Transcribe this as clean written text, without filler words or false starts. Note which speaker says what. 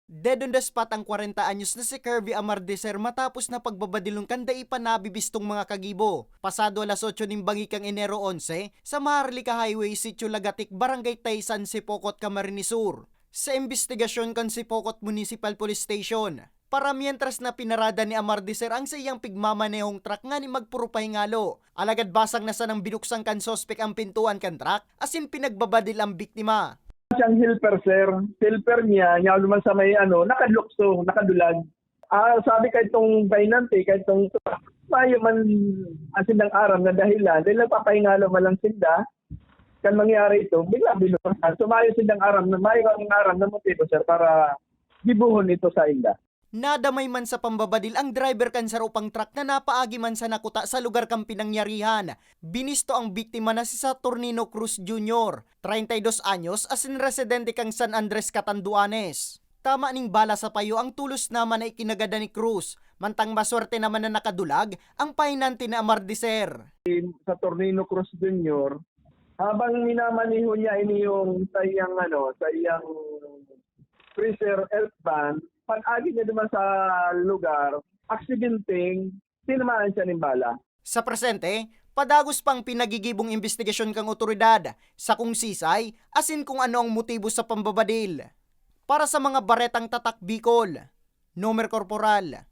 Speaker 1: Dead on the spot ang 40 anyos na si Kirby Amardecer matapos na pagbabadilong kandai pa nabibistong mga kagibo. Pasado alas 8 ng bangikang Enero 11 sa Maharlika Highway, Sitio Lagatik, Barangay Taysan, Sipokot, Camarines Sur. Sa investigasyon kan Sipokot Municipal Police Station, para mientras na pinarada ni Amardecer ang sayang pigmamanehong truck nga ni magpuro pahingalo. Alagad basang nasa nang binuksang kan sospek ang pintuan kan truck asin pinagbabadil ang biktima.
Speaker 2: Siyang helper, sir. Helper niya naman sa may nakadlukso, nakadulag. Sabi kahit itong bainante, kahit itong mayo man asin ng aram na dahilan, dahil nagpapahingalo malang sinda, kan mangyari ito, bigla binukasan. So mayo sindang aram na motibo, sir, para gibuhon ito sa inda.
Speaker 1: Nadamay man sa pambabadil ang driver kan sa upang truck na napaagi man sa nakuta sa lugar kang pinangyarihan. Binisto ang biktima na si Saturnino Cruz Jr., 32 anyos, asin residente kang San Andres, Catanduanes. Tama ning bala sa payo ang tulos naman na ikinagada ni Cruz, mantang maswerte naman na nakadulag ang pahinante na Amardecer.
Speaker 2: Saturnino Cruz Jr., habang minamaniho niya ini yung sayang freezer elf van, pag-agi niya naman sa lugar, aksidenteng, tinamaan siya ng bala.
Speaker 1: Sa presente, padagos pang pinagigibong investigasyon kang otoridad sa kung sisay, asin kung ano ang motibo sa pambabadil. Para sa mga baretang tatak Bicol, Nomer Corporal